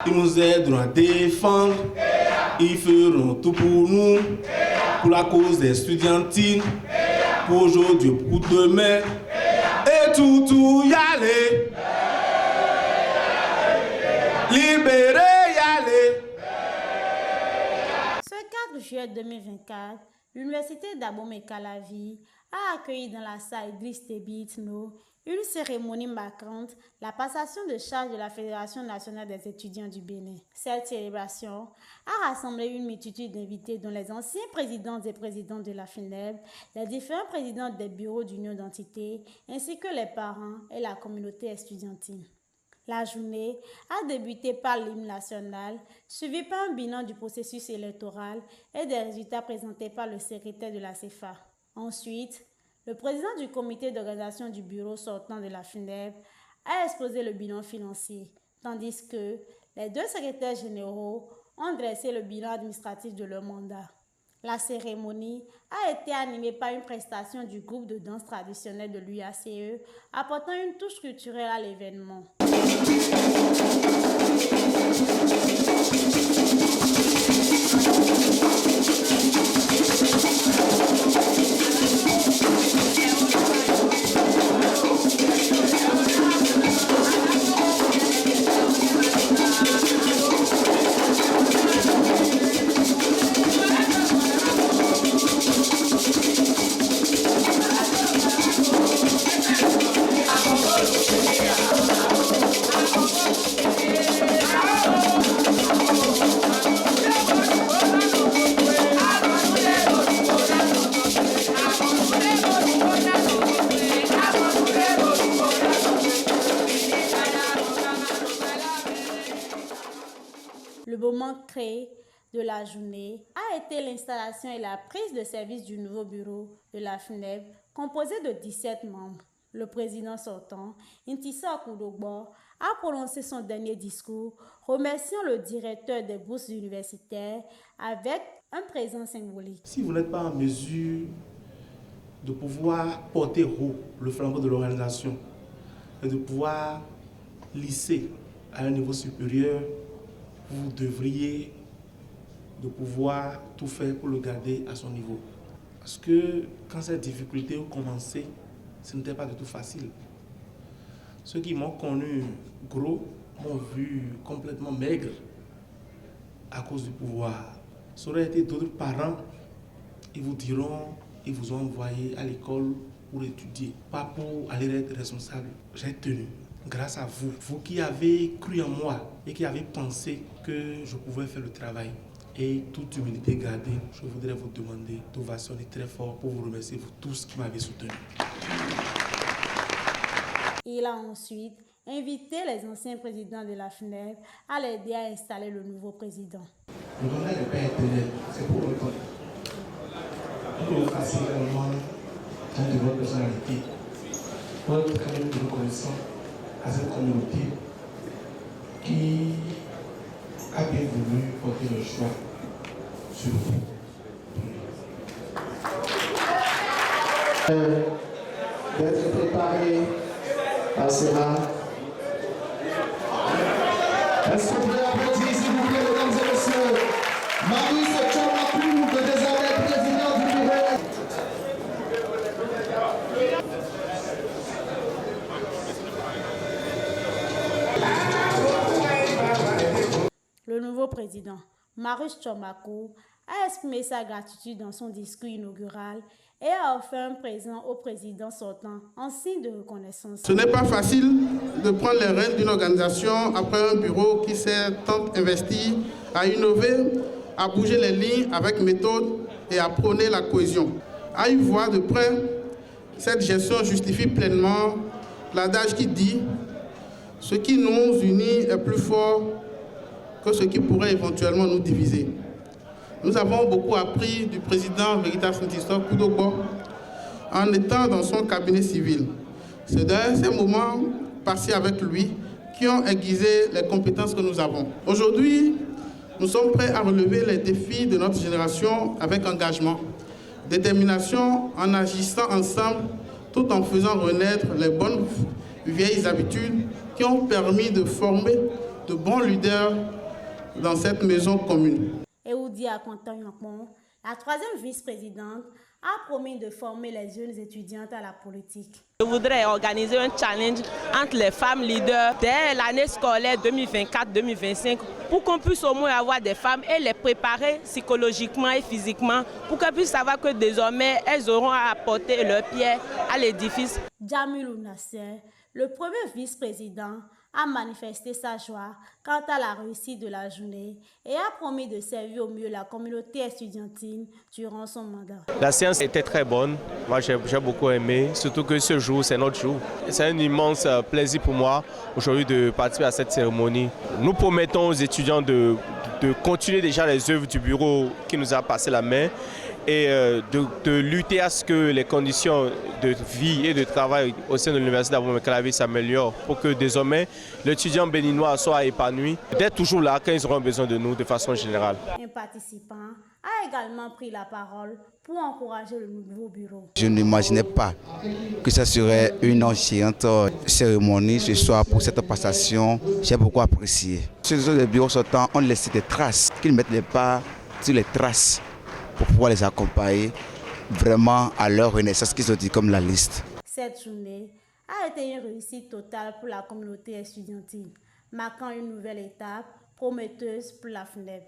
Ils nous aideront à défendre, ils feront tout pour nous, pour la cause des estudiantines, pour aujourd'hui, pour demain, et tout y aller. Libérer, y aller. Ce 4 juillet 2024, l'Université d'Abomey-Calavi a accueilli dans la salle Idriss Déby Itno une cérémonie marquante, la passation de charge de la Fédération nationale des étudiants du Bénin. Cette célébration a rassemblé une multitude d'invités dont les anciens présidents et présidents de la FINEB, les différents présidents des bureaux d'union d'entités, ainsi que les parents et la communauté estudiantine. La journée a débuté par l'hymne national, suivi par un bilan du processus électoral et des résultats présentés par le secrétaire de la CFA. Ensuite, le président du comité d'organisation du bureau sortant de la FINEB a exposé le bilan financier, tandis que les deux secrétaires généraux ont dressé le bilan administratif de leur mandat. La cérémonie a été animée par une prestation du groupe de danse traditionnelle de l'UACE, apportant une touche culturelle à l'événement. Le moment clé de la journée a été l'installation et la prise de service du nouveau bureau de la FINEB, composé de 17 membres. Le président sortant, Intissa Kudogbo, a prononcé son dernier discours, remerciant le directeur des bourses universitaires avec un présent symbolique. Si vous n'êtes pas en mesure de pouvoir porter haut le flambeau de l'organisation et de pouvoir lisser à un niveau supérieur, vous devriez de pouvoir tout faire pour le garder à son niveau. Parce que quand ces difficultés ont commencé, ce n'était pas du tout facile. Ceux qui m'ont connu gros m'ont vu complètement maigre à cause du pouvoir. Ça aurait été d'autres parents, ils vous diront, ils vous ont envoyé à l'école pour étudier, pas pour aller être responsable. J'ai tenu. Grâce à vous, vous qui avez cru en moi et qui avez pensé que je pouvais faire le travail. Et toute humilité gardée, je voudrais vous demander d'ovationner très fort pour vous remercier, vous tous qui m'avez soutenu. Il a ensuite invité les anciens présidents de la FINEB à l'aider à installer le nouveau président. Le domaine de Père éternel, c'est pour le temps. Pour vous faciliter également de votre personnalité, pour être quand même reconnaissant à cette communauté qui a bien voulu porter le choix sur vous. D'être préparé à cela. Est-ce que vous pouvez applaudir, s'il vous plaît, mesdames et messieurs, Marius Tchomakou, le désormais président du bureau. Le nouveau président, Marius Tchomakou, a exprimé sa gratitude dans son discours inaugural et a offert un présent au président sortant en signe de reconnaissance. Ce n'est pas facile de prendre les rênes d'une organisation après un bureau qui s'est tant investi à innover, à bouger les lignes avec méthode et à prôner la cohésion. À y voir de près, cette gestion justifie pleinement l'adage qui dit « Ce qui nous unit est plus fort que ce qui pourrait éventuellement nous diviser ». Nous avons beaucoup appris du président Veritas Intissa Kudogbo en étant dans son cabinet civil. C'est dans ces moments passés avec lui qui ont aiguisé les compétences que nous avons. Aujourd'hui, nous sommes prêts à relever les défis de notre génération avec engagement, détermination, en agissant ensemble tout en faisant renaître les bonnes vieilles habitudes qui ont permis de former de bons leaders dans cette maison commune. Et Oudia Kontan-Yampon, la troisième vice-présidente, a promis de former les jeunes étudiantes à la politique. Je voudrais organiser un challenge entre les femmes leaders dès l'année scolaire 2024-2025 pour qu'on puisse au moins avoir des femmes et les préparer psychologiquement et physiquement pour qu'elles puissent savoir que désormais elles auront à apporter leur pierre à l'édifice. Jamilou Nasser, le premier vice-président, a manifesté sa joie quant à la réussite de la journée et a promis de servir au mieux la communauté estudiantine durant son mandat. La séance était très bonne, moi j'ai beaucoup aimé, surtout que ce jour c'est notre jour. C'est un immense plaisir pour moi aujourd'hui de participer à cette cérémonie. Nous promettons aux étudiants de continuer déjà les œuvres du bureau qui nous a passé la main et de lutter à ce que les conditions de vie et de travail au sein de l'université d'Abomey-Calavi s'améliorent pour que désormais l'étudiant béninois soit épanoui, d'être toujours là quand ils auront besoin de nous de façon générale. Un participant a également pris la parole pour encourager le nouveau bureau. Je n'imaginais pas que ce serait une enchérante cérémonie ce soir pour cette passation. J'ai beaucoup apprécié. Sur les bureaux sortants, on laisse des traces, qu'ils mettent les pas sur les traces pour pouvoir les accompagner vraiment à leur renaissance qu'ils ont dit comme la liste. Cette journée a été une réussite totale pour la communauté estudiantine, marquant une nouvelle étape prometteuse pour la FNEB.